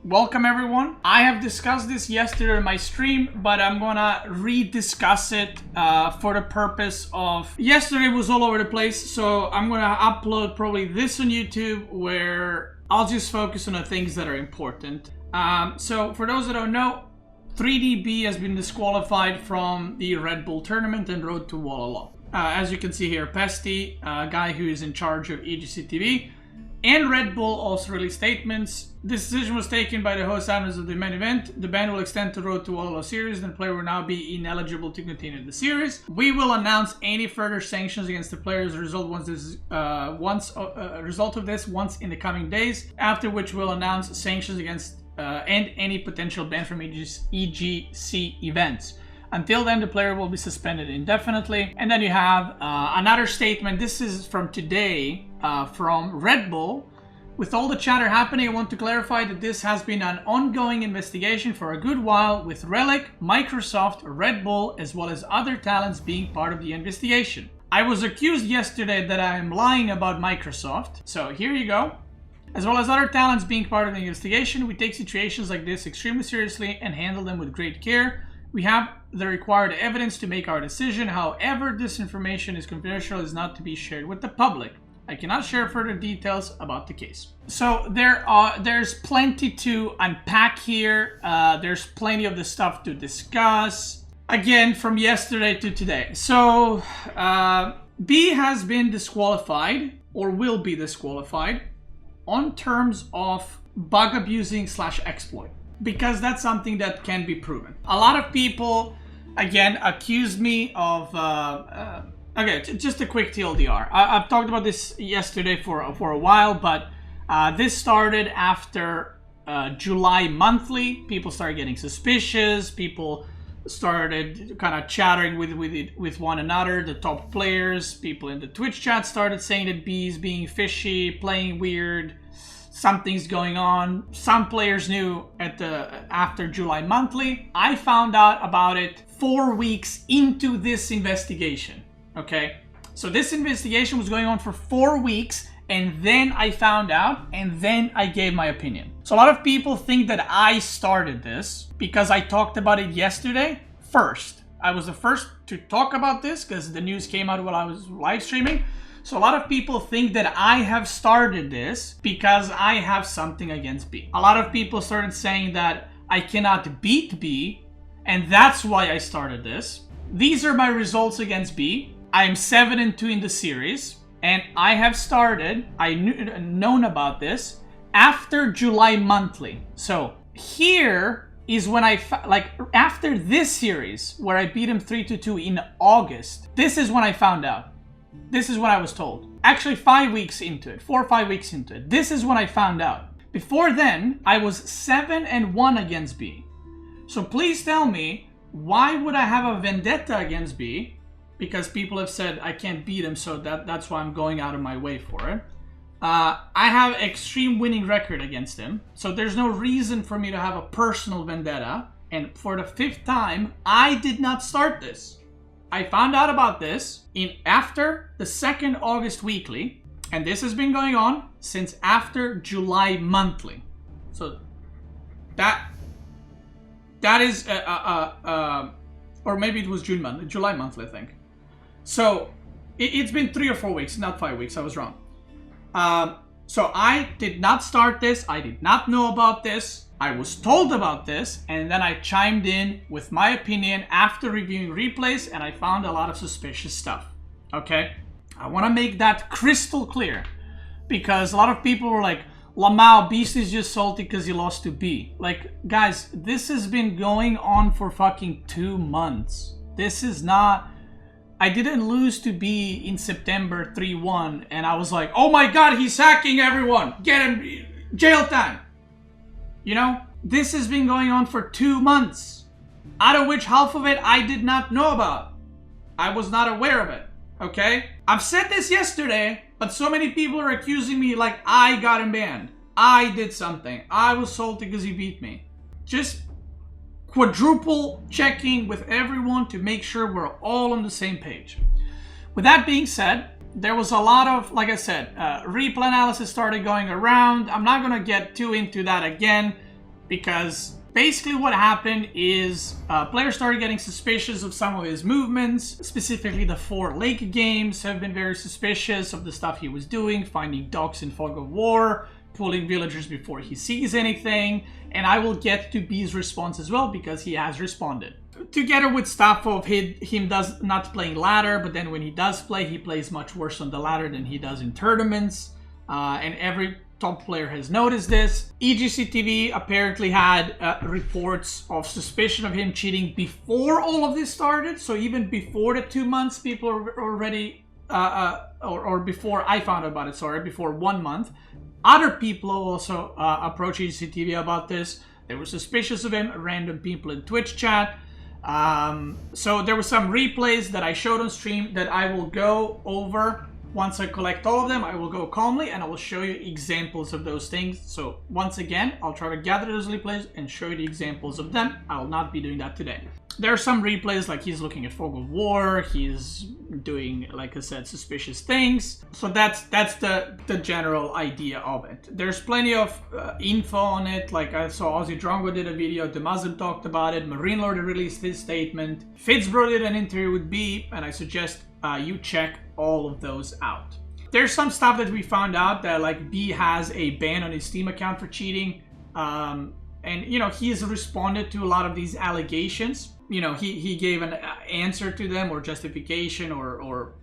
Welcome everyone. I have discussed this yesterday in my stream, but I'm gonna rediscuss it for the purpose of... Yesterday was all over the place, so I'm gonna upload probably this on YouTube where I'll just focus on the things that are important. So for those that don't know, 3DB has been disqualified from the Red Bull tournament and Road to Wololo. As you can see here, Beastyqt, a guy who is in charge of EGC TV, and Red Bull also released statements. This decision was taken by the host owners of the main event. The ban will extend to Road to Wololo series, and the player will now be ineligible to continue the series. We will announce any further sanctions against the player as a result of this once in the coming days, after which we'll announce sanctions against and any potential ban from EGC events. Until then, the player will be suspended indefinitely. And then you have another statement. This is from today from Red Bull. With all the chatter happening, I want to clarify that this has been an ongoing investigation for a good while, with Relic, Microsoft, Red Bull, as well as other talents being part of the investigation. I was accused yesterday that I am lying about Microsoft. So here you go. As well as other talents being part of the investigation, we take situations like this extremely seriously and handle them with great care. We have the required evidence to make our decision. However, this information is confidential, is not to be shared with the public. I cannot share further details about the case. So there's plenty to unpack here. There's plenty of the stuff to discuss. Again, from yesterday to today. So B has been disqualified, or will be disqualified, on terms of bug abusing / exploit. Because that's something that can be proven. A lot of people, again, accuse me of... okay, just a quick TLDR. I've talked about this yesterday for a while, but this started after July monthly. People started getting suspicious. People started kind of chattering with one another, the top players. People in the Twitch chat started saying that B is being fishy, playing weird. Something's going on. Some players knew after July monthly. I found out about it 4 weeks into this investigation. Okay, so this investigation was going on for 4 weeks, and then I found out, and then I gave my opinion. So a lot of people think that I started this because I talked about it yesterday first. I was the first to talk about this because the news came out while I was live streaming. So a lot of people think that I have started this because I have something against B. A lot of people started saying that I cannot beat B, and that's why I started this. These are my results against B. I am 7-2 in the series, and I have started, known about this, after July monthly. So here is when after this series, where I beat him 3-2 in August, this is when I found out. This is what I was told. Actually, 5 weeks into it, 4 or 5 weeks into it. This is when I found out. Before then, I was 7-1 against B. So please tell me, why would I have a vendetta against B? Because people have said I can't beat him, so that's why I'm going out of my way for it. I have extreme winning record against him, so there's no reason for me to have a personal vendetta. And for the 5th time, I did not start this. I found out about this after the 2nd August weekly, and this has been going on since after July monthly. So that is or maybe it was July monthly, I think. So it's been 3 or 4 weeks, not 5 weeks. I was wrong. So I did not start this. I did not know about this. I was told about this, and then I chimed in with my opinion after reviewing replays, and I found a lot of suspicious stuff. Okay? I want to make that crystal clear, because a lot of people were like, Lamau, Beast is just salty because he lost to B. Like, guys, this has been going on for fucking 2 months. This is not... I didn't lose to B in September 3-1, and I was like, oh my god, he's hacking everyone! Get him! Jail time! You know, this has been going on for 2 months, out of which half of it I did not know about. I was not aware of it, okay? I've said this yesterday, but so many people are accusing me like I got him banned. I did something. I was salty because he beat me. Just quadruple checking with everyone to make sure we're all on the same page. With that being said, there was a lot of, like I said, replay analysis started going around. I'm not going to get too into that again. because basically what happened is players started getting suspicious of some of his movements. Specifically, the 4 lake games have been very suspicious of the stuff he was doing, finding docks in Fog of War, pulling villagers before he sees anything, and I will get to B's response as well because he has responded. Together with stuff of him does not playing ladder, but then when he does play, he plays much worse on the ladder than he does in tournaments, and every top player has noticed this. EGCTV apparently had reports of suspicion of him cheating before all of this started. So even before the 2 months, people are already, or before I found out about it, sorry, before 1 month, other people also approached EGCTV about this. They were suspicious of him, random people in Twitch chat. So there were some replays that I showed on stream that I will go over. Once I collect all of them, I will go calmly and I will show you examples of those things. So once again, I'll try to gather those replays and show you the examples of them. I will not be doing that today. There are some replays like he's looking at Fog of War, he's doing, like I said, suspicious things. So that's the general idea of it. There's plenty of info on it. Like I saw Ozzy Drongo did a video, the Muslim talked about it, Marine Lord released his statement, FitzBro did an interview with B, and I suggest you check all of those out. There's some stuff that we found out that like B has a ban on his Steam account for cheating. And you know, he has responded to a lot of these allegations. You know, he gave an answer to them, or justification, or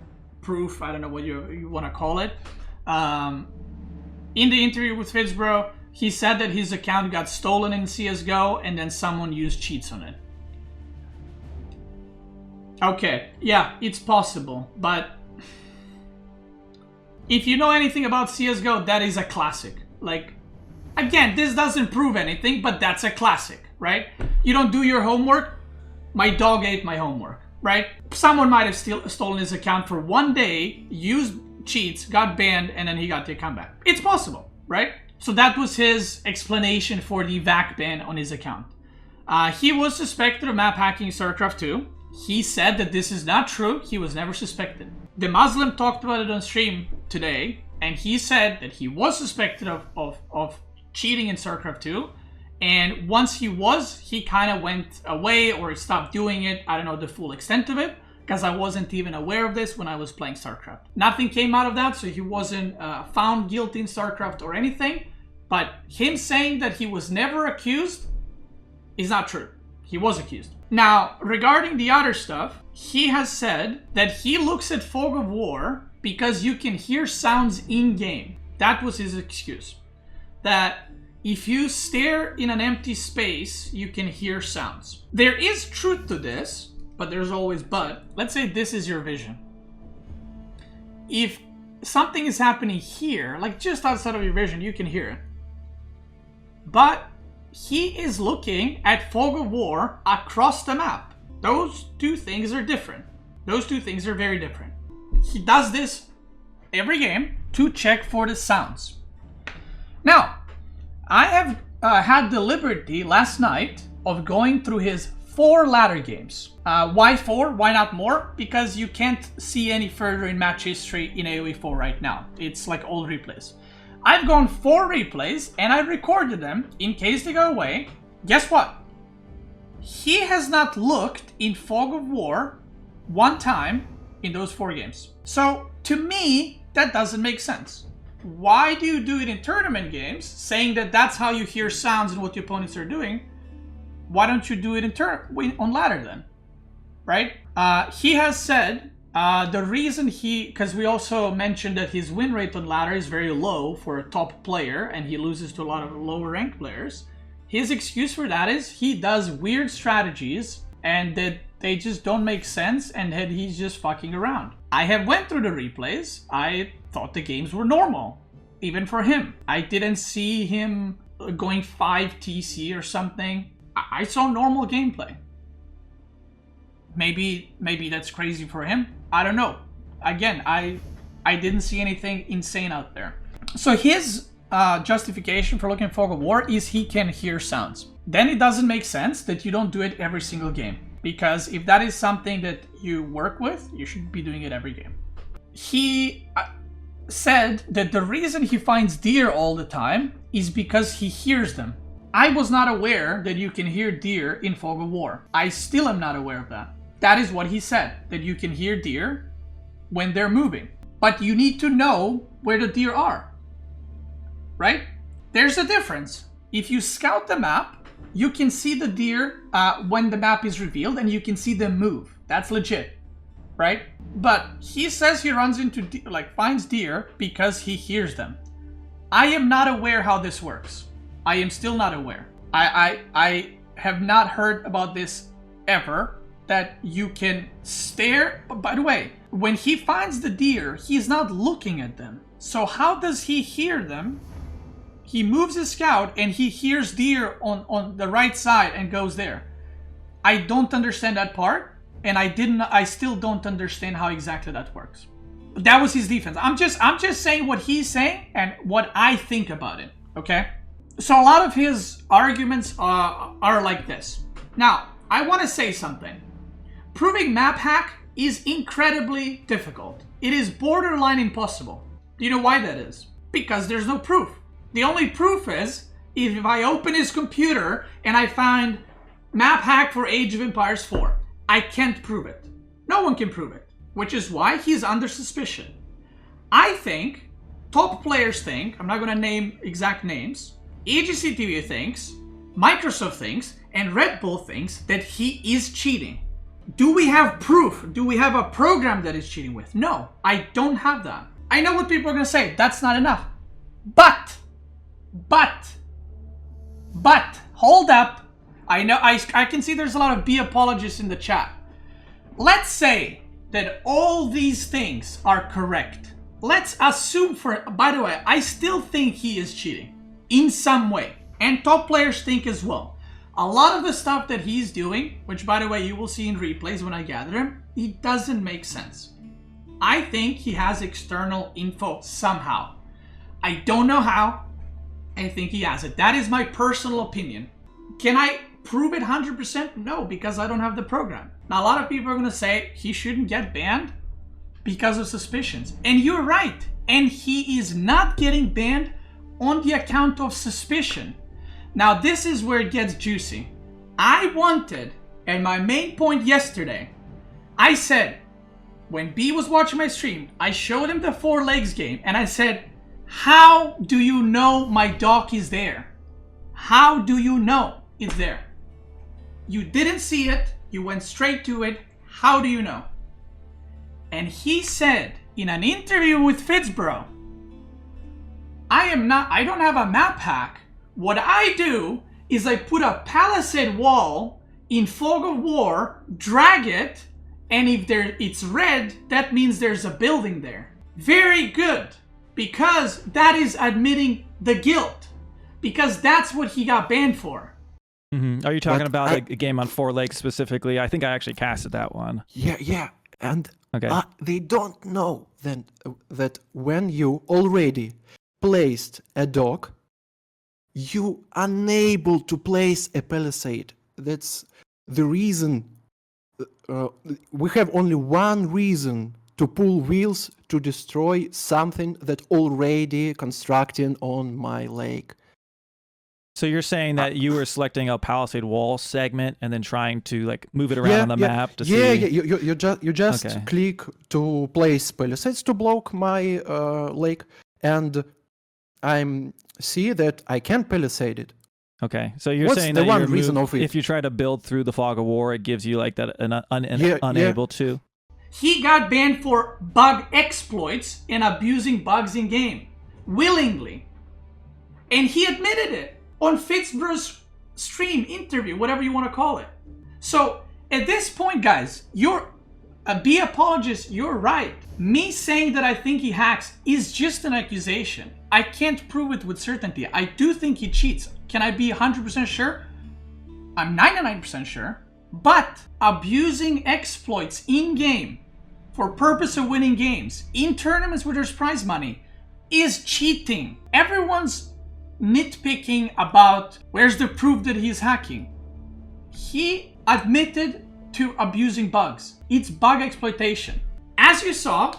proof. I don't know what you want to call it. In the interview with FitzBro, he said that his account got stolen in CSGO and then someone used cheats on it. Okay, yeah, it's possible, but if you know anything about CSGO, that is a classic. Like, again, this doesn't prove anything, but that's a classic, right? You don't do your homework, my dog ate my homework, right? Someone might have stolen his account for 1 day, used cheats, got banned, and then he got the account back. It's possible, right? So that was his explanation for the VAC ban on his account. He was suspected of map hacking StarCraft 2. He said that this is not true. He was never suspected. The Muslim talked about it on stream today, and he said that he was suspected of cheating in StarCraft 2. And once he kind of went away or stopped doing it. I don't know the full extent of it, because I wasn't even aware of this when I was playing StarCraft. Nothing came out of that, so he wasn't found guilty in StarCraft or anything. But him saying that he was never accused is not true. He was accused. Now, regarding the other stuff, he has said that he looks at Fog of War because you can hear sounds in-game. That was his excuse. That if you stare in an empty space, you can hear sounds. There is truth to this, but there's always but. Let's say this is your vision. If something is happening here, like just outside of your vision, you can hear it. But he is looking at Fog of War across the map. Those two things are different. Those two things are very different. He does this every game to check for the sounds. Now, I have had the liberty last night of going through his 4 ladder games. Why 4? Why not more? Because you can't see any further in match history in AoE 4 right now. It's like old replays. I've gone 4 replays and I recorded them in case they go away. Guess what? He has not looked in Fog of War 1 time in those 4 games. So to me, that doesn't make sense. Why do you do it in tournament games, saying that that's how you hear sounds and what your opponents are doing? Why don't you do it on ladder then? Right? He has said the reason because we also mentioned that his win rate on ladder is very low for a top player and he loses to a lot of lower ranked players. His excuse for that is he does weird strategies and that they just don't make sense and that he's just fucking around. I have went through the replays. I thought the games were normal, even for him. I didn't see him going 5 TC or something. I saw normal gameplay. Maybe that's crazy for him. I don't know. Again, I didn't see anything insane out there. So his justification for looking at Fog of War is he can hear sounds. Then it doesn't make sense that you don't do it every single game. Because if that is something that you work with, you should be doing it every game. He said that the reason he finds deer all the time is because he hears them. I was not aware that you can hear deer in Fog of War. I still am not aware of that. That is what he said, that you can hear deer when they're moving. But you need to know where the deer are, right? There's a difference. If you scout the map, you can see the deer when the map is revealed, and you can see them move. That's legit, right? But he says he runs into, finds deer because he hears them. I am not aware how this works. I am still not aware. I have not heard about this ever, that you can stare. By the way, when he finds the deer, he's not looking at them. So how does he hear them? He moves his scout and he hears deer on the right side and goes there. I don't understand that part, and I still don't understand how exactly that works. But that was his defense. I'm just saying what he's saying and what I think about it, okay? So a lot of his arguments are like this. Now, I want to say something. Proving map hack is incredibly difficult. It is borderline impossible. Do you know why that is? Because there's no proof. The only proof is if I open his computer and I find map hack for Age of Empires 4. I can't prove it. No one can prove it, which is why he's under suspicion. I think top players think, I'm not going to name exact names, EGC TV thinks, Microsoft thinks, and Red Bull thinks that he is cheating. Do we have proof? Do we have a program that is cheating with? No, I don't have that. I know what people are going to say. That's not enough. But, hold up. I know, I can see there's a lot of B apologists in the chat. Let's say that all these things are correct. Let's assume by the way, I still think he is cheating in some way. And top players think as well. A lot of the stuff that he's doing, which by the way, you will see in replays when I gather him, it doesn't make sense. I think he has external info somehow. I don't know how. I think he has it. That is my personal opinion. Can I prove it 100%? No, because I don't have the program. Now, a lot of people are going to say he shouldn't get banned because of suspicions. And you're right. And he is not getting banned on the account of suspicion. Now, this is where it gets juicy. I wanted, and my main point yesterday, I said, when B was watching my stream, I showed him the 4 legs game, and I said, how do you know my dock is there? How do you know it's there? You didn't see it. You went straight to it. How do you know? And he said in an interview with FitzBro, I don't have a map hack. What I do is I put a palisade wall in Fog of War, drag it, and if it's red, that means there's a building there. Very good, because that is admitting the guilt, because that's what he got banned for. Mm-hmm. Are you talking about a game on 4 legs specifically? I think I actually casted that one. Yeah. And okay. They don't know that when you already placed a dock, you unable to place a palisade. That's the reason. We have only one reason to pull wheels to destroy something that already constructing on my lake. So you're saying that you were selecting a palisade wall segment and then trying to move it around on the map to see? You just click to place palisades to block my lake, and I see that I can't palisade it. Okay, so you're What's saying the that one reason of it? If you try to build through the Fog of War, it gives you that unable to. He got banned for bug exploits and abusing bugs in game, willingly, and he admitted it on FitzBro's stream interview, whatever you want to call it. So at this point, guys, you're be apologist. You're right. Me saying that I think he hacks is just an accusation. I can't prove it with certainty. I do think he cheats. Can I be 100% sure? I'm 99% sure. But abusing exploits in-game for purpose of winning games in tournaments where there's prize money is cheating. Everyone's nitpicking about where's the proof that he's hacking. He admitted to abusing bugs. It's bug exploitation. As you saw,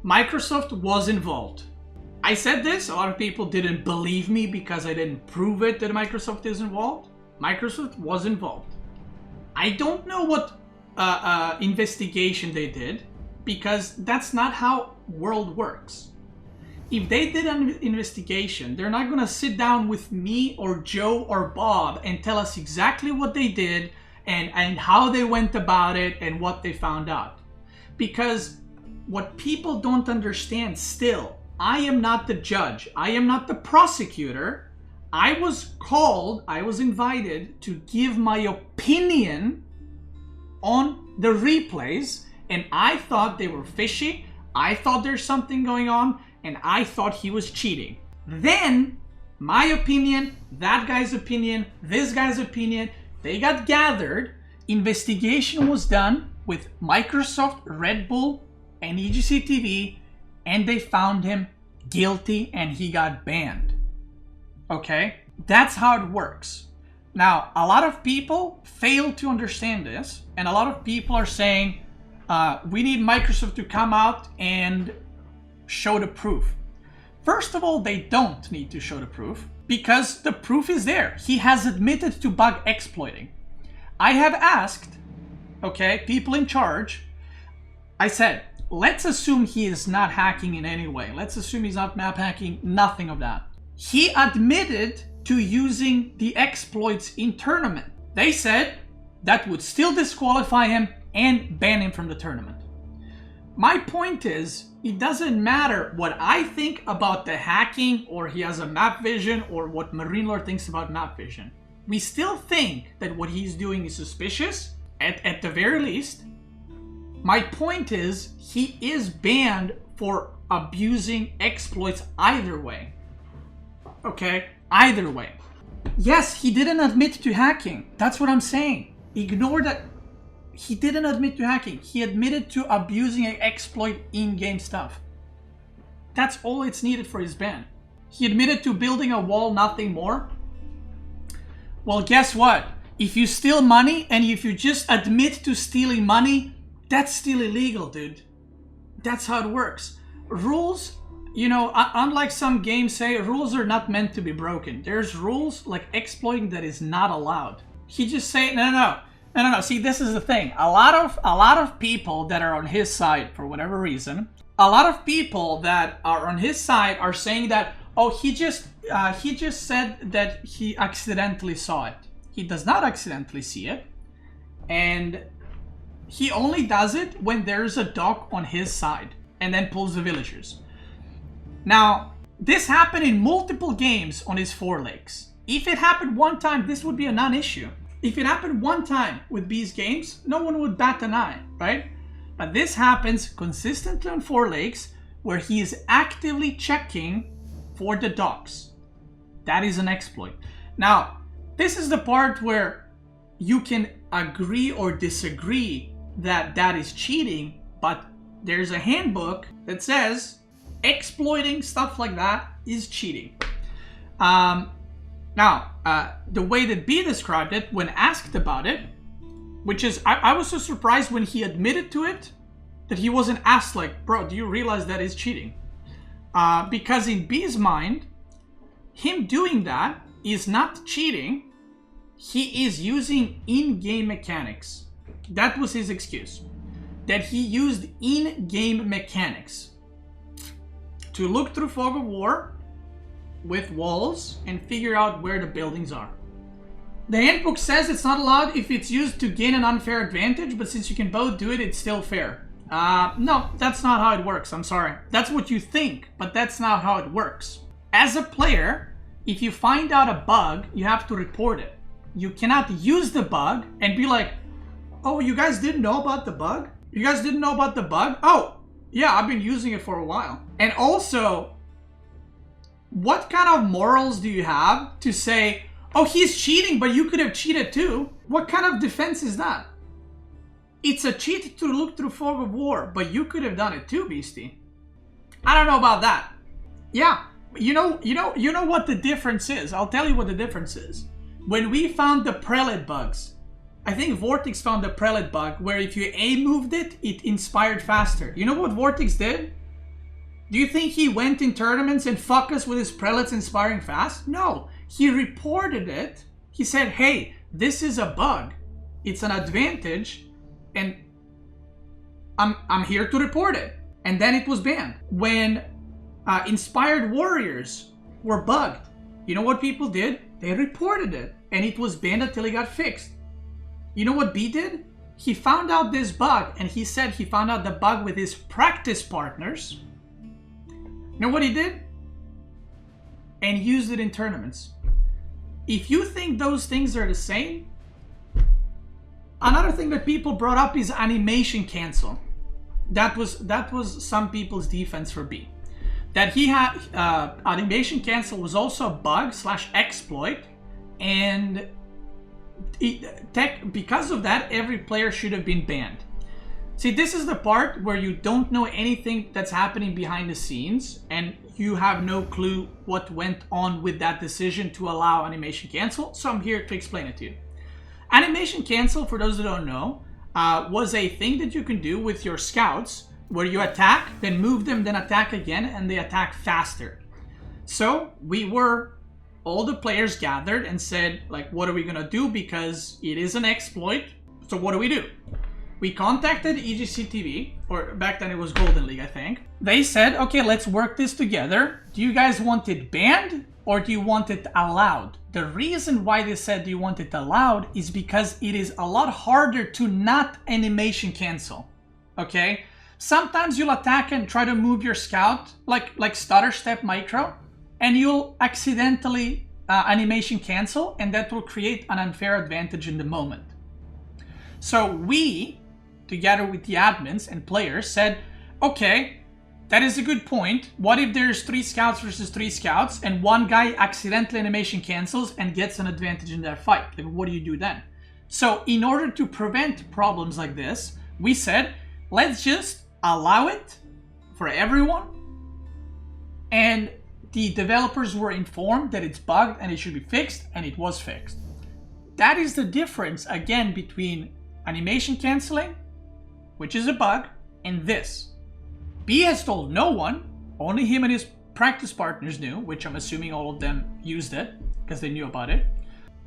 Microsoft was involved. I said this, a lot of people didn't believe me because I didn't prove it that Microsoft is involved. Microsoft was involved. I don't know what investigation they did, because that's not how world works. If they did an investigation, they're not gonna sit down with me or Joe or Bob and tell us exactly what they did and how they went about it and what they found out. Because what people don't understand still, I am not the judge, I am not the prosecutor. I was called, I was invited to give my opinion on the replays, and I thought they were fishy, I thought there's something going on, and I thought he was cheating. Then, my opinion, that guy's opinion, this guy's opinion, they got gathered, investigation was done with Microsoft, Red Bull, and EGC TV, and they found him guilty and he got banned. Okay? That's how it works. Now, a lot of people fail to understand this, and a lot of people are saying, we need Microsoft to come out and show the proof. First of all, they don't need to show the proof because the proof is there. He has admitted to bug exploiting. I have asked, okay, people in charge, I said, let's assume he is not hacking in any way. Let's assume he's not map hacking, nothing of that. He admitted to using the exploits in tournament. They said that would still disqualify him and ban him from the tournament. My point is, it doesn't matter what I think about the hacking, or he has a map vision, or what Marine Lord thinks about map vision. We still think that what he's doing is suspicious, at the very least. My point is, he is banned for abusing exploits either way. Okay? Either way. Yes, he didn't admit to hacking. That's what I'm saying. Ignore that. He didn't admit to hacking. He admitted to abusing an exploit in-game stuff. That's all it's needed for his ban. He admitted to building a wall, nothing more. Well, guess what? If you steal money and if you just admit to stealing money, that's still illegal, dude. That's how it works. Rules, you know, unlike some games say, rules are not meant to be broken. There's rules like exploiting that is not allowed. He just say, no. See, this is the thing. A lot of people that are on his side for whatever reason, a lot of people that are on his side are saying that, oh, he just said that he accidentally saw it. He does not accidentally see it, and he only does it when there's a dock on his side, and then pulls the villagers. Now, this happened in multiple games on his 4 lakes. If it happened one time, this would be a non-issue. If it happened one time with B's games, no one would bat an eye, right? But this happens consistently on 4 lakes where he is actively checking for the docks. That is an exploit. Now, this is the part where you can agree or disagree that that is cheating, but there's a handbook that says exploiting stuff like that is cheating. Now, the way that B described it when asked about it, which is, I was so surprised when he admitted to it that he wasn't asked like, bro, do you realize that is cheating? Because in B's mind, him doing that is not cheating. He is using in-game mechanics. That was his excuse. That he used in-game mechanics to look through Fog of War with walls and figure out where the buildings are. The handbook says it's not allowed if it's used to gain an unfair advantage, but since you can both do it, it's still fair. No, that's not how it works. I'm sorry. That's what you think, but that's not how it works. As a player, if you find out a bug, you have to report it. You cannot use the bug and be like, oh, you guys didn't know about the bug? You guys didn't know about the bug? Oh, yeah, I've been using it for a while. And also, what kind of morals do you have to say, oh, he's cheating, but you could have cheated too? What kind of defense is that? It's a cheat to look through Fog of War, but you could have done it too, Beasty. I don't know about that. Yeah, you know what the difference is. I'll tell you what the difference is. When we found the prelate bugs, I think Vortex found the prelate bug where if you A-moved it, it inspired faster. You know what Vortex did? Do you think he went in tournaments and fuck us with his prelates inspiring fast? No, he reported it. He said, hey, this is a bug. It's an advantage, and I'm here to report it. And then it was banned. When inspired warriors were bugged, you know what people did? They reported it, and it was banned until it got fixed. You know what B did? He found out this bug, and he said he found out the bug with his practice partners. You know what he did? And used it in tournaments. If you think those things are the same, another thing that people brought up is animation cancel. That was some people's defense for B. That he had animation cancel was also a bug / exploit, and because of that, every player should have been banned. See, this is the part where you don't know anything that's happening behind the scenes, and you have no clue what went on with that decision to allow animation cancel, so I'm here to explain it to you. Animation cancel, for those that don't know, was a thing that you can do with your scouts, where you attack, then move them, then attack again, and they attack faster. So all the players gathered and said, like, what are we gonna do? Because it is an exploit, so what do? We contacted EGC TV, or back then it was Golden League, I think. They said, okay, let's work this together. Do you guys want it banned, or do you want it allowed? The reason why they said do you want it allowed is because it is a lot harder to not animation cancel, okay? Sometimes you'll attack and try to move your scout, like stutter step micro, and you'll accidentally animation cancel, and that will create an unfair advantage in the moment. So we, together with the admins and players, said, okay, that is a good point. What if there's 3 scouts versus 3 scouts, and one guy accidentally animation cancels and gets an advantage in that fight? Like, what do you do then? So in order to prevent problems like this, we said, let's just allow it for everyone, and the developers were informed that it's bugged and it should be fixed, and it was fixed. That is the difference, again, between animation canceling, which is a bug, and this. B has told no one, only him and his practice partners knew, which I'm assuming all of them used it because they knew about it.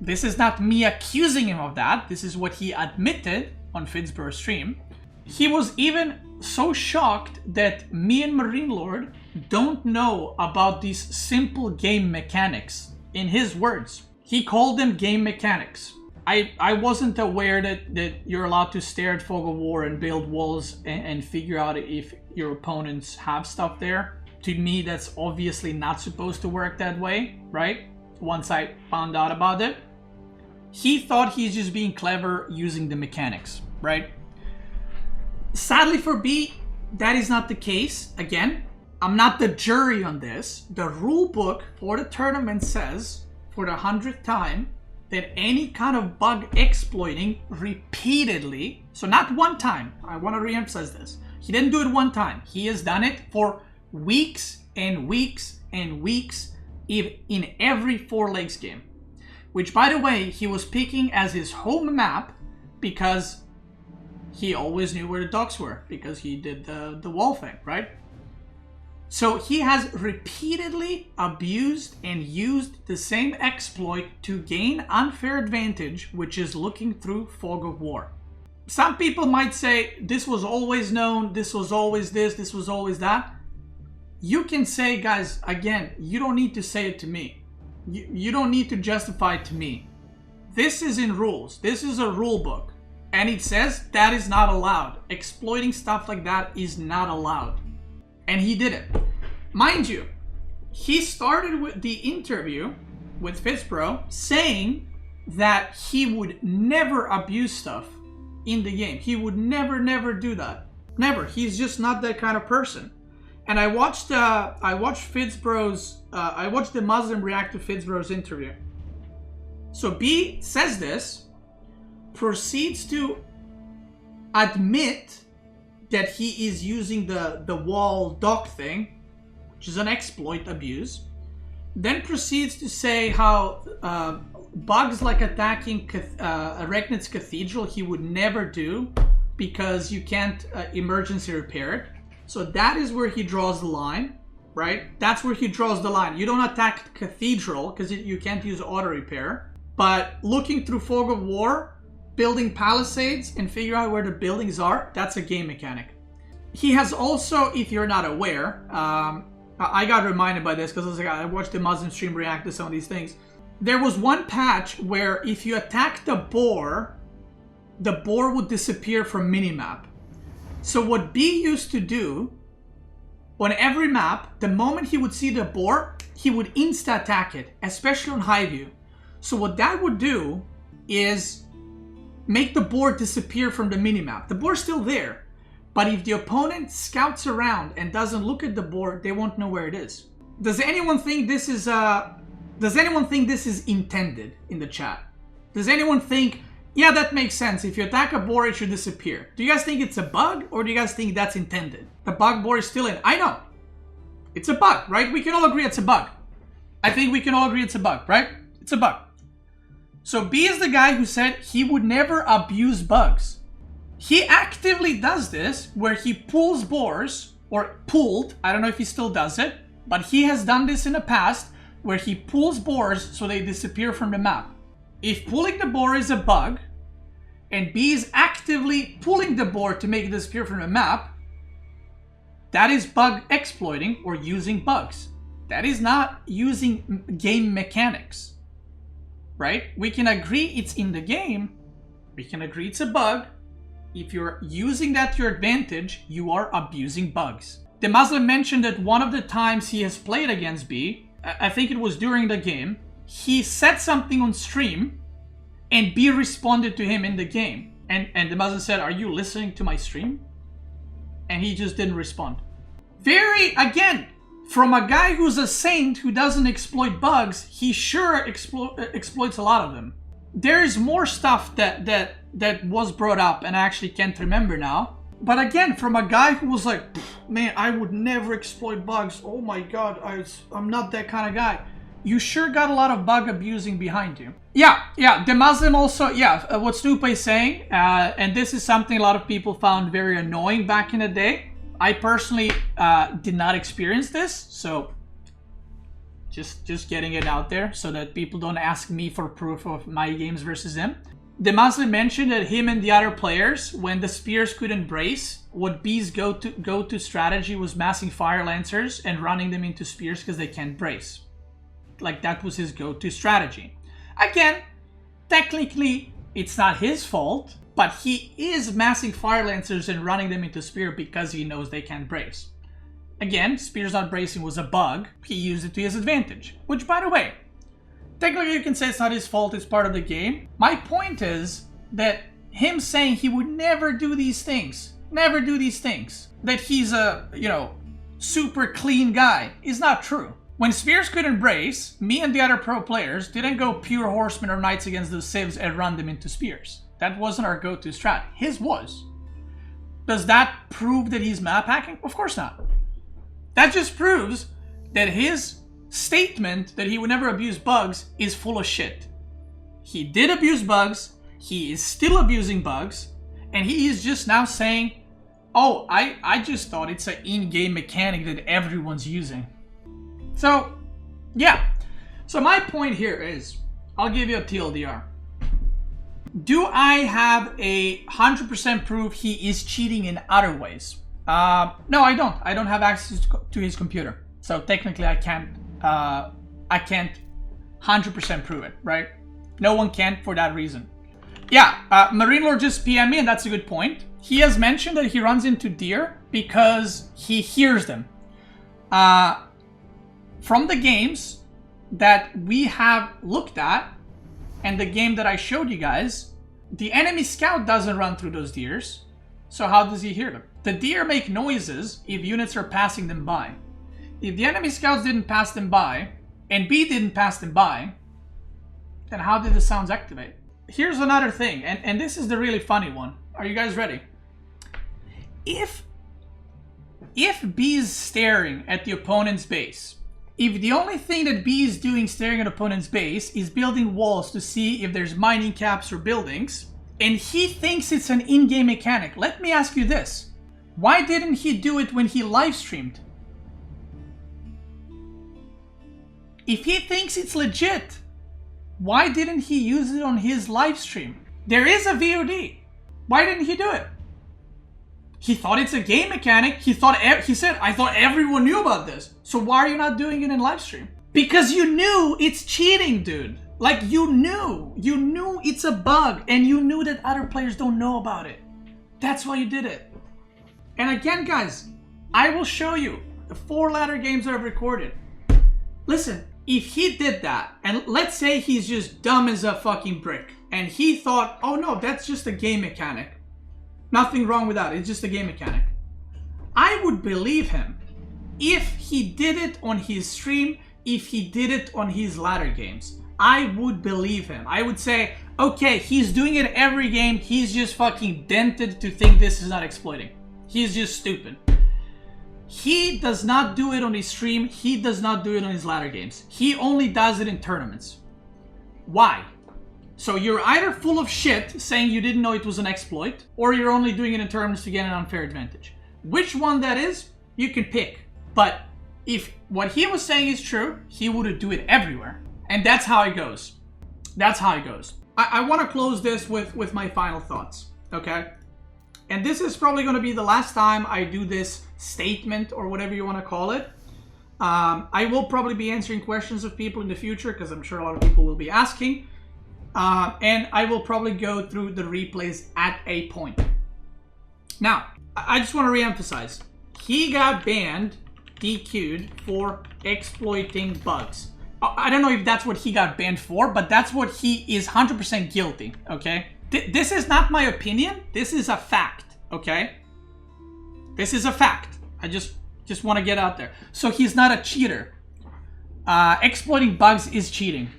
This is not me accusing him of that, this is what he admitted on FitzBro stream. He was even so shocked that me and Marine Lord don't know about these simple game mechanics. In his words, he called them game mechanics. I wasn't aware that you're allowed to stare at Fog of War and build walls and figure out if your opponents have stuff there. To me, that's obviously not supposed to work that way, right? Once I found out about it. He thought he's just being clever using the mechanics, right? Sadly for B, that is not the case. Again, I'm not the jury on this. The rule book for the tournament says, for the 100th time, that any kind of bug exploiting repeatedly, so not one time, I want to re-emphasize this. He didn't do it one time. He has done it for weeks and weeks and weeks in every 4 legs game. Which, by the way, he was picking as his home map because he always knew where the docks were because he did the wall thing, right? So he has repeatedly abused and used the same exploit to gain unfair advantage, which is looking through Fog of War. Some people might say, this was always known, this was always this was always that. You can say, guys, again, you don't need to say it to me. You don't need to justify it to me. This is in rules. This is a rule book. And it says that is not allowed. Exploiting stuff like that is not allowed. And he did it. Mind you, he started with the interview with FitzBro saying that he would never abuse stuff in the game. He would never do that. Never. He's just not that kind of person. And I watched FitzBro's I watched the Muslim react to FitzBro's interview. So B says this, proceeds to admit that he is using the wall dock thing, which is an exploit abuse, then proceeds to say how bugs like attacking Arachnid's Cathedral he would never do because you can't emergency repair it. So that is where he draws the line, right? That's where he draws the line. You don't attack Cathedral because you can't use auto repair. But looking through Fog of War, building palisades and figure out where the buildings are, that's a game mechanic. He has also, if you're not aware, I got reminded by this because I watched the Muslim stream react to some of these things. There was one patch where if you attack the boar would disappear from minimap. So what B used to do, on every map, the moment he would see the boar, he would insta-attack it, especially on high view. So what that would do is make the boar disappear from the minimap. The boar's still there, but if the opponent scouts around and doesn't look at the boar, they won't know where it is. Does anyone think this is intended in the chat? Does anyone think, yeah, that makes sense. If you attack a boar, it should disappear. Do you guys think it's a bug, or do you guys think that's intended? The bug boar is still in. I know. It's a bug, right? We can all agree it's a bug. I think we can all agree it's a bug, right? It's a bug. So B is the guy who said he would never abuse bugs. He actively does this where he pulls boars, or pulled, I don't know if he still does it, but he has done this in the past where he pulls boars so they disappear from the map. If pulling the boar is a bug, and B is actively pulling the boar to make it disappear from the map, that is bug exploiting or using bugs. That is not using game mechanics, right? We can agree it's in the game. We can agree it's a bug. If you're using that to your advantage, you are abusing bugs. The Muslim mentioned that one of the times he has played against B, I think it was during the game, he said something on stream and B responded to him in the game. And the Muslim said, "Are you listening to my stream?" And he just didn't respond. Again, from a guy who's a saint who doesn't exploit bugs, he sure exploits a lot of them. There is more stuff that was brought up and I actually can't remember now. But again, from a guy who was like, man, I would never exploit bugs. Oh my God, I'm not that kind of guy. You sure got a lot of bug abusing behind you. Yeah, the Muslim also, what Snoop is saying, and this is something a lot of people found very annoying back in the day. I personally did not experience this, so just getting it out there so that people don't ask me for proof of my games versus him. The Muslim mentioned that him and the other players, when the spears couldn't brace, what B's go-to strategy was massing fire lancers and running them into spears because they can't brace. Like, that was his go-to strategy. Again, technically, it's not his fault, but he is massing fire lancers and running them into spear because he knows they can't brace. Again, spears not bracing was a bug. He used it to his advantage, which, by the way, technically you can say it's not his fault, it's part of the game. My point is that him saying he would never do these things, that he's a, super clean guy, is not true. When spears couldn't brace, me and the other pro players didn't go pure horsemen or knights against those civs and run them into spears. That wasn't our go-to strat. His was. Does that prove that he's map hacking? Of course not. That just proves that his statement that he would never abuse bugs is full of shit. He did abuse bugs, he is still abusing bugs, and he is just now saying, oh, I just thought it's an in-game mechanic that everyone's using. So, yeah. So my point here is, I'll give you a TLDR. Do I have a 100% proof he is cheating in other ways? No, I don't. I don't have access to his computer. So technically I can't 100% prove it, right? No one can for that reason. Yeah, Marine Lord just PM me, and that's a good point. He has mentioned that he runs into deer because he hears them. From the games that we have looked at, and the game that I showed you guys, the enemy scout doesn't run through those deers. So how does he hear them? The deer make noises if units are passing them by. If the enemy scouts didn't pass them by, and B didn't pass them by, then how did the sounds activate? Here's another thing, and this is the really funny one. Are you guys ready? If B is staring at the opponent's base, if the only thing that B is doing staring at opponent's base is building walls to see if there's mining caps or buildings, and he thinks it's an in-game mechanic, let me ask you this. Why didn't he do it when he live streamed? If he thinks it's legit, why didn't he use it on his live stream? There is a VOD. Why didn't he do it? He thought it's a game mechanic. He said, I thought everyone knew about this. So why are you not doing it in live stream? Because you knew it's cheating, dude. Like, you knew it's a bug, and you knew that other players don't know about it. That's why you did it. And again, guys, I will show you the 4 ladder games I've recorded. Listen, if he did that, and let's say he's just dumb as a fucking brick, and he thought, oh no, that's just a game mechanic. Nothing wrong with that, it's just a game mechanic. I would believe him if he did it on his stream, if he did it on his ladder games. I would believe him. I would say, okay, he's doing it every game, he's just fucking dented to think this is not exploiting. He's just stupid. He does not do it on his stream, he does not do it on his ladder games. He only does it in tournaments. Why? So you're either full of shit saying you didn't know it was an exploit, or you're only doing it in tournaments to get an unfair advantage. Which one that is, you can pick. But if what he was saying is true, he would do it everywhere. And that's how it goes. That's how it goes. I want to close this with my final thoughts, okay? And this is probably going to be the last time I do this statement or whatever you want to call it. I will probably be answering questions of people in the future because I'm sure a lot of people will be asking. And I will probably go through the replays at a point. Now, I just want to re-emphasize. He got banned, DQ'd, for exploiting bugs. I don't know if that's what he got banned for, but that's what he is 100% guilty, okay? This is not my opinion. This is a fact, okay? This is a fact. I just want to get out there. So he's not a cheater. Exploiting bugs is cheating.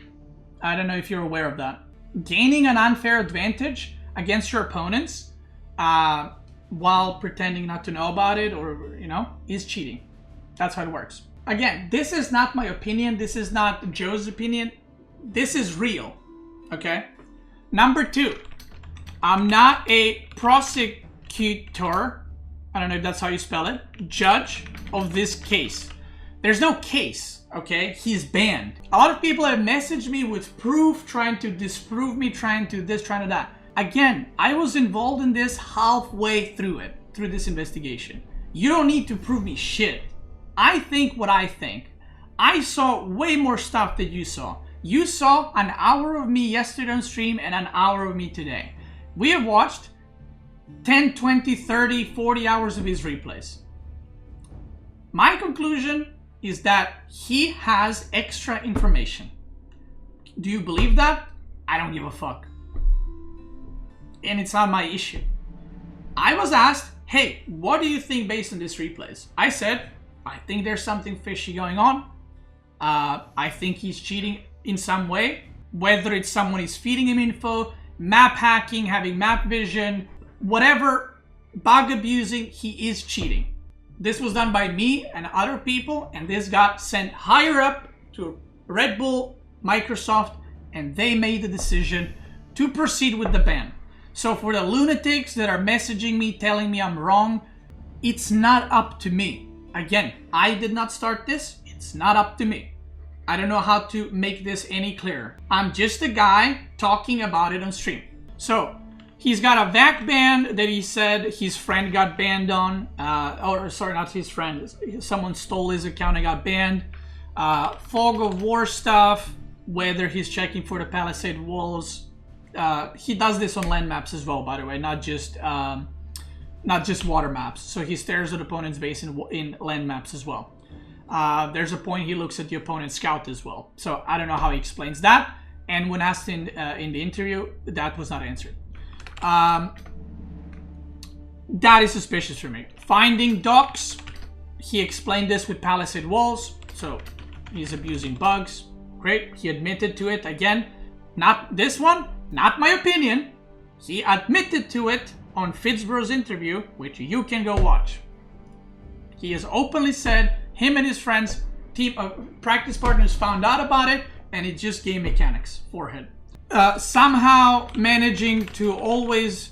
I don't know if you're aware of that. Gaining an unfair advantage against your opponents while pretending not to know about it or, you know, is cheating. That's how it works. Again, this is not my opinion. This is not Joe's opinion. This is real, okay? Number 2, I'm not a prosecutor, I don't know if that's how you spell it, judge of this case. There's no case, okay? He's banned. A lot of people have messaged me with proof, trying to disprove me, trying to this, trying to that. Again, I was involved in this halfway through this investigation. You don't need to prove me shit. I think what I think. I saw way more stuff than you saw. You saw an hour of me yesterday on stream and an hour of me today. We have watched 10, 20, 30, 40 hours of his replays. My conclusion is that he has extra information. Do you believe that? I don't give a fuck. And it's not my issue. I was asked, hey, what do you think based on this replays? I said, I think there's something fishy going on. I think he's cheating in some way. Whether it's someone is feeding him info, map hacking, having map vision, whatever, bug abusing, he is cheating. This was done by me and other people, and this got sent higher up to Red Bull, Microsoft, and they made the decision to proceed with the ban. So for the lunatics that are messaging me, telling me I'm wrong, it's not up to me. Again, I did not start this. It's not up to me. I don't know how to make this any clearer. I'm just a guy talking about it on stream. So he's got a VAC ban that he said his friend got banned on. Or sorry, not his friend. Someone stole his account and got banned. Fog of War stuff, whether he's checking for the Palisade walls. He does this on land maps as well, by the way, not just water maps. So he stares at opponent's base in land maps as well. There's a point he looks at the opponent's scout as well. So I don't know how he explains that. And when asked in the interview, that was not answered. That is suspicious for me. Finding docs, he explained this with Palisade walls. So he's abusing bugs. Great, he admitted to it again. Not this one, not my opinion. He admitted to it on FitzBro's interview, which you can go watch. He has openly said him and his friends, practice partners, found out about it, and it's just game mechanics. Forehead. Somehow managing to always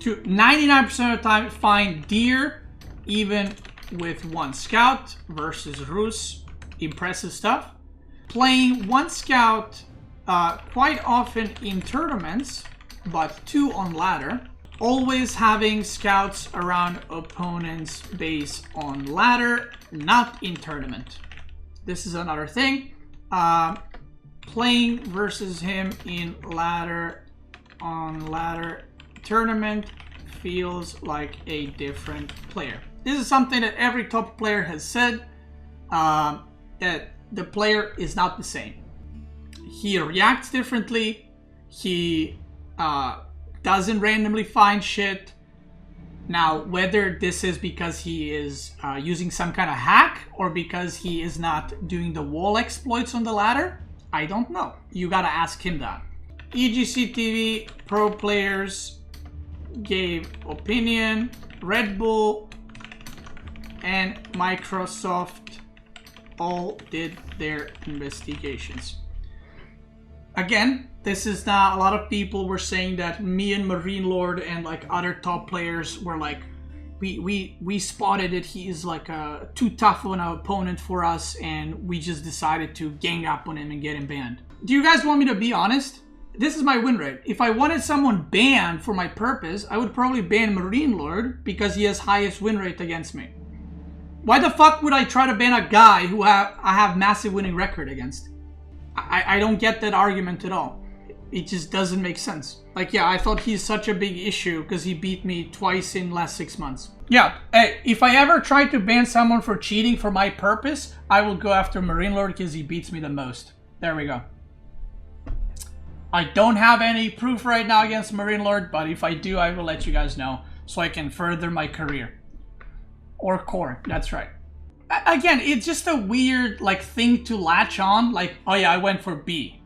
to 99% of the time find deer even with one scout versus Rus. Impressive stuff. Playing one scout quite often in tournaments, but 2 on ladder. Always having scouts around opponents' base on ladder, not in tournament. This is another thing. Playing versus him in ladder on ladder tournament feels like a different player. This is something that every top player has said, that the player is not the same. He reacts differently. He doesn't randomly find shit. Now, whether this is because he is using some kind of hack or because he is not doing the wall exploits on the ladder, I don't know. You gotta ask him that. EGC TV pro players gave opinion. Red Bull and Microsoft all did their investigations. Again, this is not, a lot of people were saying that me and Marine Lord and like other top players were like, we spotted that he is like too tough of an opponent for us, and we just decided to gang up on him and get him banned. Do you guys want me to be honest? This is my win rate. If I wanted someone banned for my purpose, I would probably ban Marine Lord because he has highest win rate against me. Why the fuck would I try to ban a guy who I have massive winning record against? I don't get that argument at all. It just doesn't make sense. Like, yeah, I thought he's such a big issue because he beat me twice in last 6 months. Yeah, hey, if I ever try to ban someone for cheating for my purpose, I will go after Marine Lord because he beats me the most. There we go. I don't have any proof right now against Marine Lord, but if I do, I will let you guys know so I can further my career. Or core, that's right. Again, it's just a weird like thing to latch on, like, oh yeah, I went for B.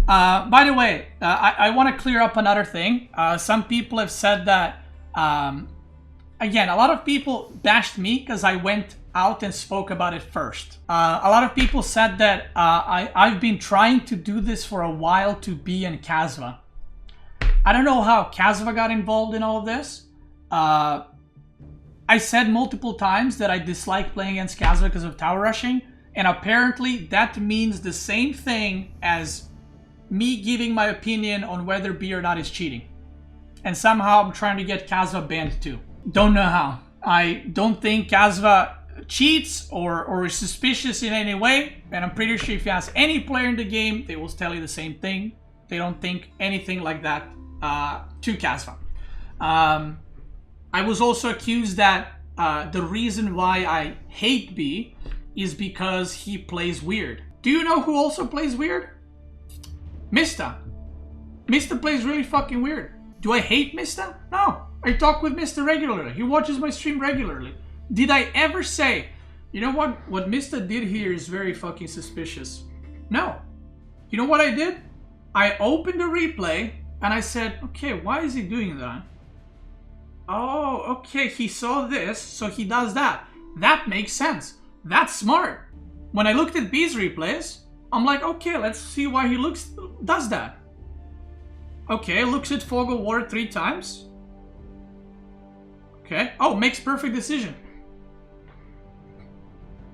By the way, I want to clear up another thing. Some people have said that, again, a lot of people bashed me because I went out and spoke about it first. A lot of people said that I've been trying to do this for a while to B and Kazva. I don't know how Kazva got involved in all of this. I said multiple times that I dislike playing against Kazva because of tower rushing, and apparently that means the same thing as me giving my opinion on whether B or not is cheating. And somehow I'm trying to get Kazva banned too. Don't know how. I don't think Kazva cheats or is suspicious in any way, and I'm pretty sure if you ask any player in the game, they will tell you the same thing. They don't think anything like that to Kazva. I was also accused that the reason why I hate B is because he plays weird. Do you know who also plays weird? Mista. Mista plays really fucking weird. Do I hate Mista? No. I talk with Mista regularly. He watches my stream regularly. Did I ever say, you know what Mista did here is very fucking suspicious? No. You know what I did? I opened the replay and I said, okay, why is he doing that? Oh, okay, he saw this, so he does that. That makes sense. That's smart. When I looked at B's replays, I'm like, okay, let's see why he does that. Okay, looks at Fog of War 3 times. Okay. Oh, makes perfect decision.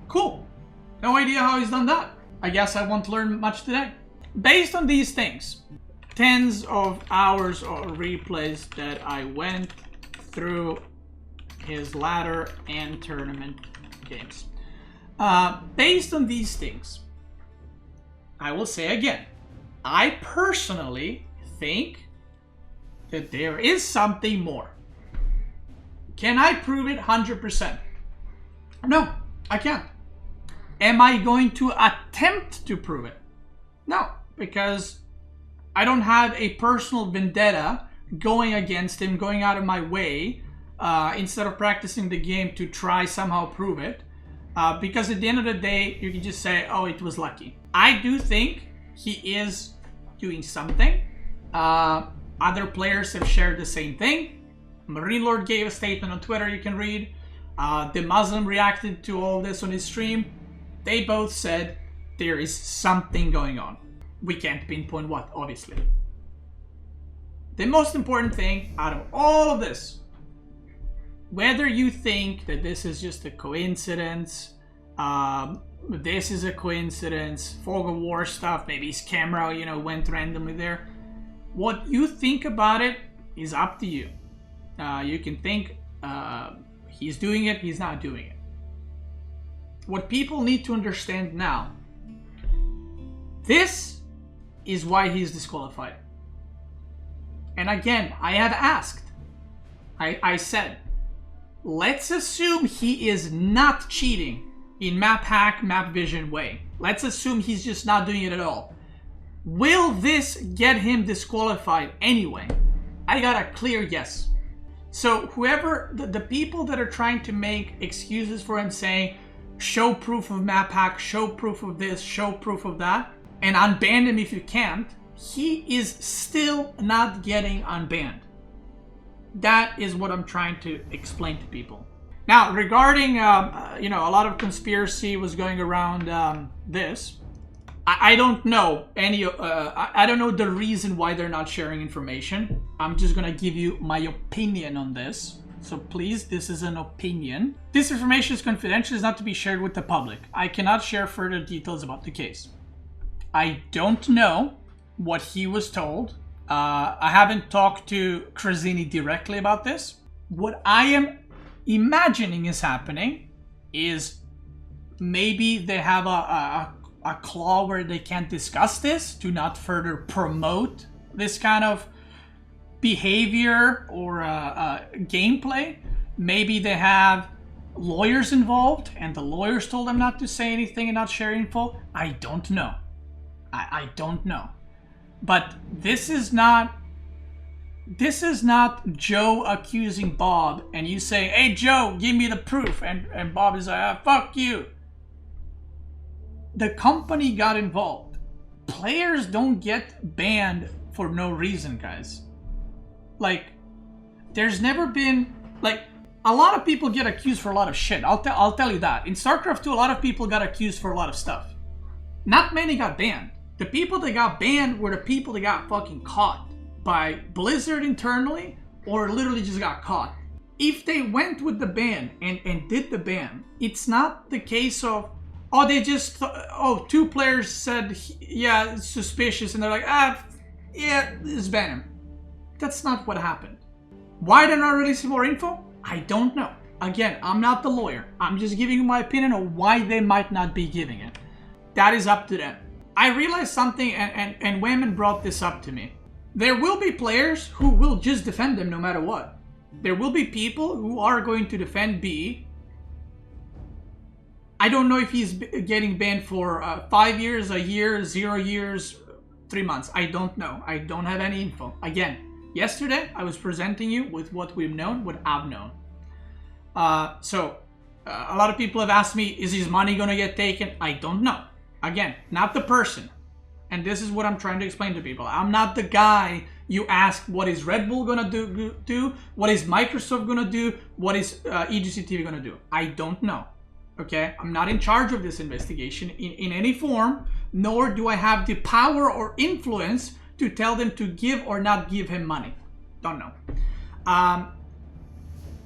Cool. No idea how he's done that. I guess I won't learn much today. Based on these things, tens of hours of replays that I went through his ladder and tournament games. Based on these things, I will say again, I personally think that there is something more. Can I prove it 100%? No, I can't. Am I going to attempt to prove it? No, because I don't have a personal vendetta going against him, going out of my way, instead of practicing the game to try somehow prove it. Because at the end of the day, you can just say, oh, it was lucky. I do think he is doing something. Other players have shared the same thing. Marine Lord gave a statement on Twitter you can read. The Muslim reacted to all this on his stream. They both said there is something going on. We can't pinpoint what, obviously. the most important thing out of all of this, whether you think that this is just a coincidence, this is a coincidence, fog of war stuff, maybe his camera, you know, went randomly there. What you think about it is up to you. You can think he's doing it, he's not doing it. What people need to understand now, this is why he's disqualified. And again, I have asked, I said, let's assume he is not cheating in map hack, map vision way. Let's assume he's just not doing it at all. Will this get him disqualified anyway? I got a clear yes. So whoever, the people that are trying to make excuses for him saying, show proof of map hack, show proof of this, show proof of that, and unban him if you can't, he is still not getting unbanned. That is what I'm trying to explain to people. Now, regarding, you know, a lot of conspiracy was going around this. I don't know any, I don't know the reason why they're not sharing information. I'm just gonna give you my opinion on this. So please, this is an opinion. This information is confidential, is not to be shared with the public. I cannot share further details about the case. I don't know what he was told. I haven't talked to Krasini directly about this. What I am imagining is happening is maybe they have a clause where they can't discuss this to not further promote this kind of behavior or gameplay. Maybe they have lawyers involved and the lawyers told them not to say anything and not share info. I don't know. I don't know. But this is not Joe accusing Bob and you say, hey Joe, give me the proof, and Bob is like, fuck you. The company got involved. Players don't get banned for no reason, guys. Like, there's never been, like, a lot of people get accused for a lot of shit. I'll tell you that. In StarCraft 2, a lot of people got accused for a lot of stuff. Not many got banned. The people that got banned were the people that got fucking caught by Blizzard internally or literally just got caught. If they went with the ban and did the ban, it's not the case of, oh, they just, oh, 2 players said, yeah, it's suspicious, and they're like, yeah, let's ban him. That's not what happened. Why they're not releasing more info? I don't know. Again, I'm not the lawyer. I'm just giving you my opinion on why they might not be giving it. That is up to them. I realized something, and women brought this up to me. There will be players who will just defend them no matter what. There will be people who are going to defend B. I don't know if he's getting banned for 5 years, a year, 0 years, 3 months. I don't know. I don't have any info. Again, yesterday I was presenting you with what we've known, what I've known. So a lot of people have asked me, is his money going to get taken? I don't know. Again, not the person. And this is what I'm trying to explain to people. I'm not the guy you ask, what is Red Bull going to do? What is Microsoft going to do? What is EGC TV going to do? I don't know. Okay? I'm not in charge of this investigation in any form, nor do I have the power or influence to tell them to give or not give him money. Don't know.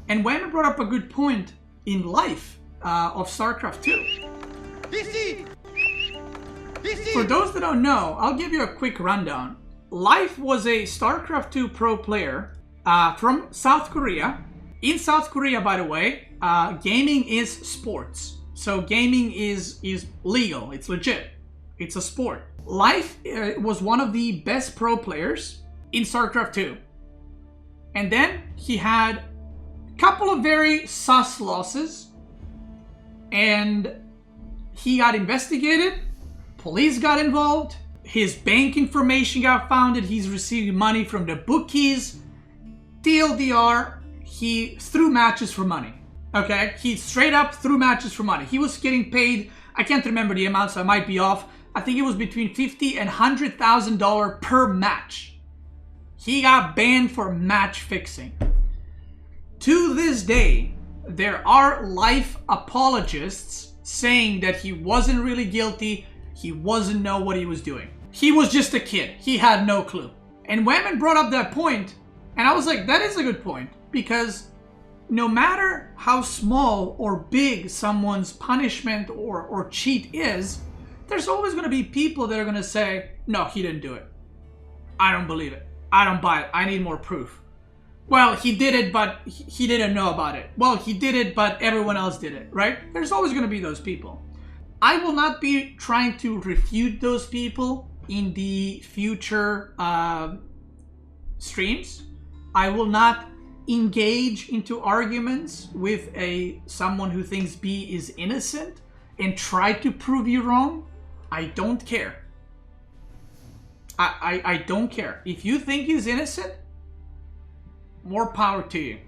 And Wayman brought up a good point in life of StarCraft 2. For those that don't know, I'll give you a quick rundown. Life was a StarCraft 2 pro player from South Korea. In South Korea, by the way, gaming is sports. So gaming is legal. It's legit. It's a sport. Life was one of the best pro players in StarCraft 2. And then he had a couple of very sus losses. And he got investigated. Police got involved. His bank information got found. He's receiving money from the bookies. TLDR, he threw matches for money. Okay? He straight up threw matches for money. He was getting paid, I can't remember the amount, so I might be off. I think it was between $50,000 and $100,000 per match. He got banned for match fixing. To this day, there are life apologists saying that he wasn't really guilty. He wasn't know what he was doing. He was just a kid. He had no clue. And Whammon brought up that point, and I was like, that is a good point, because no matter how small or big someone's punishment or cheat is, there's always going to be people that are going to say, no, he didn't do it. I don't believe it. I don't buy it. I need more proof. Well, he did it, but he didn't know about it. Well, he did it, but everyone else did it, right? There's always going to be those people. I will not be trying to refute those people in the future streams. I will not engage into arguments with someone who thinks B is innocent and try to prove you wrong. I don't care. I don't care. If you think he's innocent, more power to you.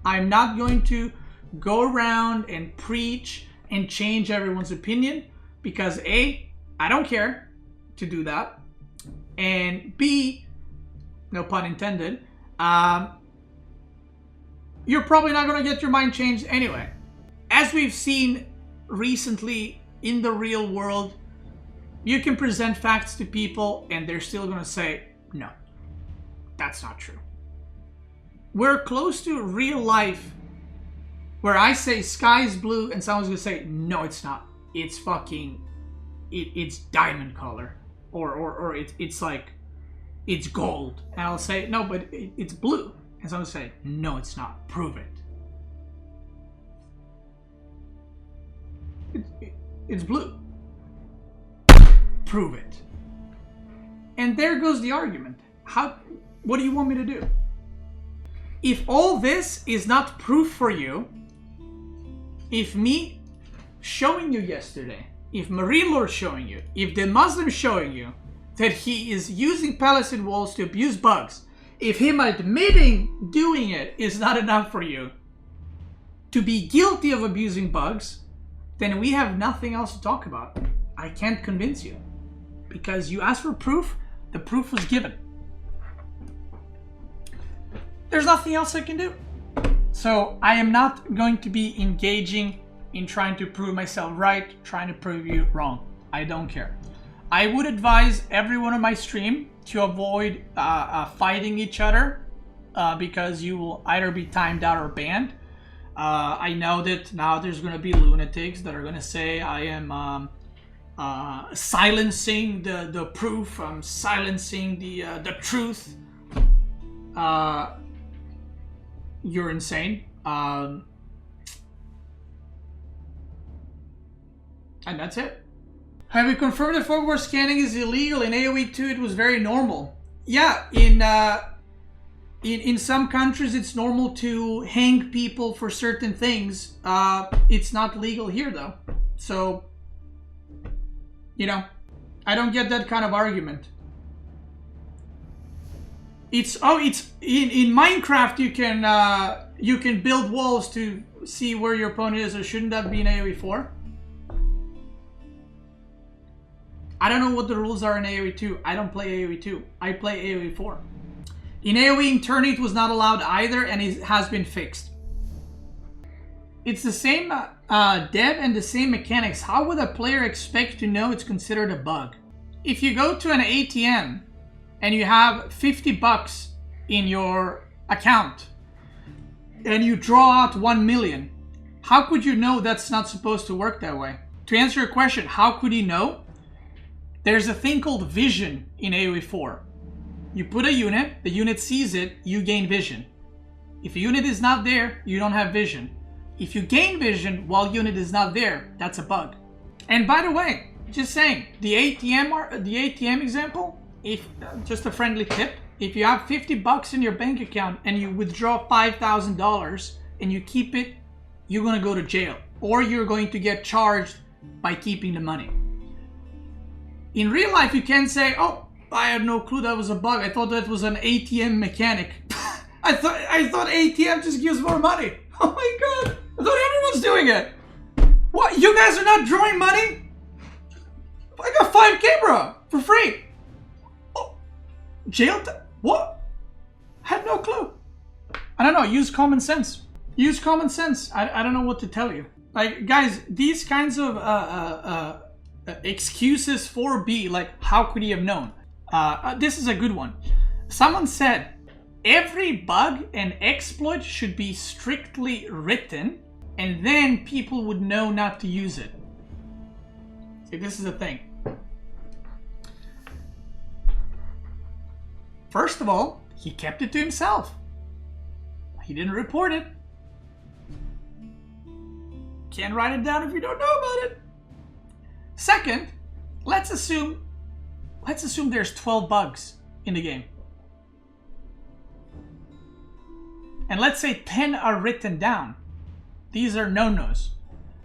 I'm not going to go around and preach and change everyone's opinion, because A, I don't care to do that, and B, no pun intended, you're probably not going to get your mind changed anyway. As we've seen recently in the real world, you can present facts to people and they're still going to say, no, that's not true. We're close to real life where I say sky's blue and someone's going to say, no, it's not. It's fucking, it's diamond color. Or it's like, it's gold. And I'll say, no, but it's blue. And someone will say, no, it's not. Prove it. It's blue. Prove it. And there goes the argument. What do you want me to do? If all this is not proof for you, if me showing you yesterday, if Marine Lord showing you, if the Muslim showing you that he is using palisade walls to abuse bugs, if him admitting doing it is not enough for you to be guilty of abusing bugs, then we have nothing else to talk about. I can't convince you. Because you asked for proof, the proof was given. There's nothing else I can do. So I am not going to be engaging in trying to prove myself right, trying to prove you wrong. I don't care. I would advise everyone on my stream to avoid fighting each other because you will either be timed out or banned. I know that now there's going to be lunatics that are going to say I am silencing the proof, I'm silencing the truth. You're insane. And that's it. Have you confirmed that forward scanning is illegal? In AoE 2 it was very normal. Yeah, in some countries it's normal to hang people for certain things. It's not legal here though. So, you know, I don't get that kind of argument. It's in Minecraft you can build walls to see where your opponent is, or shouldn't that be in AoE 4? I don't know what the rules are in AoE 2. I don't play AoE 2. I play AoE 4. In AoE, Eternity it was not allowed either, and it has been fixed. It's the same dev and the same mechanics. How would a player expect to know it's considered a bug? If you go to an ATM and you have 50 bucks in your account and you draw out 1 million, how could you know that's not supposed to work that way? To answer your question, how could he know? There's a thing called vision in AoE 4. You put a unit, the unit sees it, you gain vision. If a unit is not there, you don't have vision. If you gain vision while unit is not there, that's a bug. And by the way, just saying, the ATM example, if just a friendly tip, if you have 50 bucks in your bank account and you withdraw $5,000 and you keep it, you're going to go to jail, or you're going to get charged by keeping the money. In real life, you can't say, oh, I had no clue that was a bug. I thought that was an ATM mechanic. I thought ATM just gives more money. Oh my god, I thought everyone's doing it. What, you guys are not drawing money? I got 5K, bro, for free. Oh, jail what? I had no clue. I don't know, use common sense. Use common sense. I don't know what to tell you. Like, guys, these kinds of excuses for B, like, how could he have known? This is a good one. Someone said, every bug and exploit should be strictly written, and then people would know not to use it. See, this is the thing. First of all, he kept it to himself. He didn't report it. Can't write it down if you don't know about it. Second, let's assume there's 12 bugs in the game. And let's say 10 are written down. These are no-nos.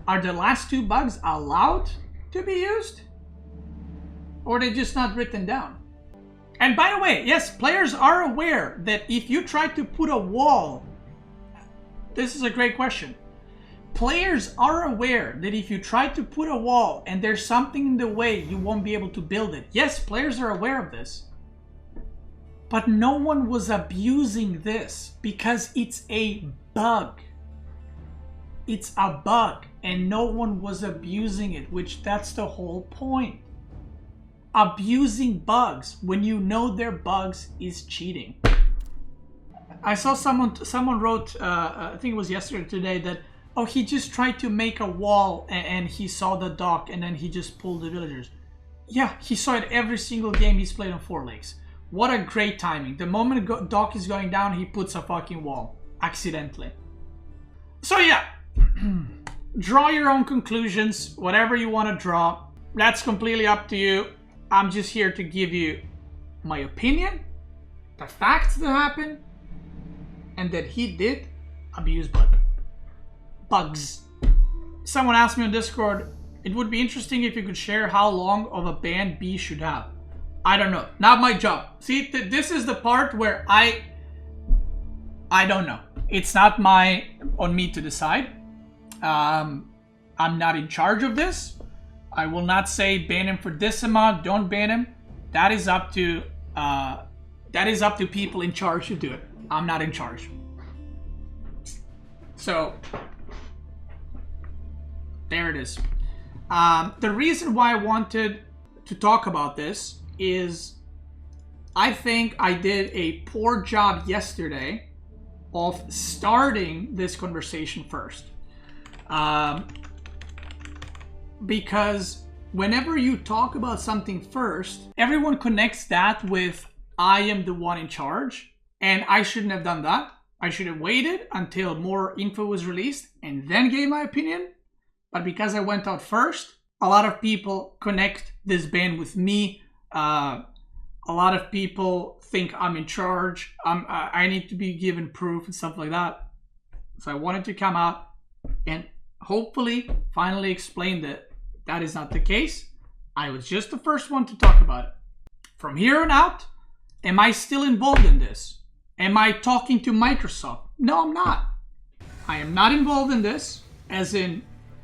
Are the last 2 bugs allowed to be used? Or are they just not written down? And by the way, yes, players are aware that if you try to put a wall, this is a great question. Players are aware that if you try to put a wall and there's something in the way, you won't be able to build it. Yes, players are aware of this. But no one was abusing this because it's a bug. It's a bug and no one was abusing it, which that's the whole point. Abusing bugs when you know they're bugs is cheating. I saw someone wrote, I think it was yesterday or today, that, oh, he just tried to make a wall and he saw the dock and then he just pulled the villagers. Yeah, he saw it every single game he's played on 4 Lakes. What a great timing. The moment dock is going down, he puts a fucking wall. Accidentally. So yeah, draw your own conclusions, whatever you want to draw. That's completely up to you. I'm just here to give you my opinion, the facts that happened, and that he did abuse bugs. Someone asked me on Discord, it would be interesting if you could share how long of a ban B should have. I don't know. Not my job. See, this is the part where I don't know. It's not on me to decide. I'm not in charge of this. I will not say ban him for this amount, don't ban him. That is up to people in charge to do it. I'm not in charge. So there it is. The reason why I wanted to talk about this is I think I did a poor job yesterday of starting this conversation first. Because whenever you talk about something first, everyone connects that with I am the one in charge, and I shouldn't have done that. I should have waited until more info was released and then gave my opinion. But because I went out first, a lot of people connect this ban with me. A lot of people think I'm in charge. I need to be given proof and stuff like that. So I wanted to come out and hopefully finally explain that that is not the case. I was just the first one to talk about it. From here on out, am I still involved in this? Am I talking to Microsoft? No, I'm not. I am not involved in this, as in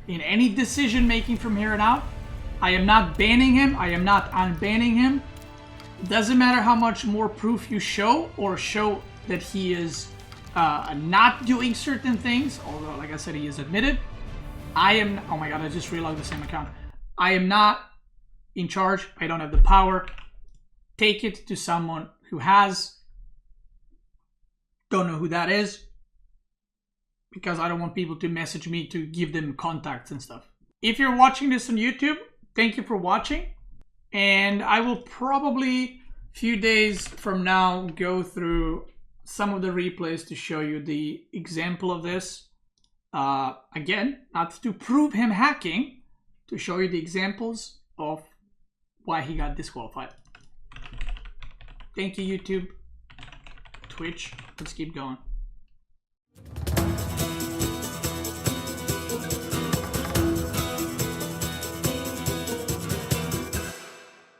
any decision making from here on out. I am not banning him. I am not unbanning him. Doesn't matter how much more proof you show or show that he is not doing certain things, although, like I said, he is admitted. Oh my god, I just relogged the same account. I am not in charge. I don't have the power. Take it to someone who has. Don't know who that is, because I don't want people to message me to give them contacts and stuff. If you're watching this on YouTube, thank you for watching. And I will probably, a few days from now, go through some of the replays to show you the example of this. Again, not to prove him hacking, to show you the examples of why he got disqualified. Thank you, YouTube, Twitch. Let's keep going.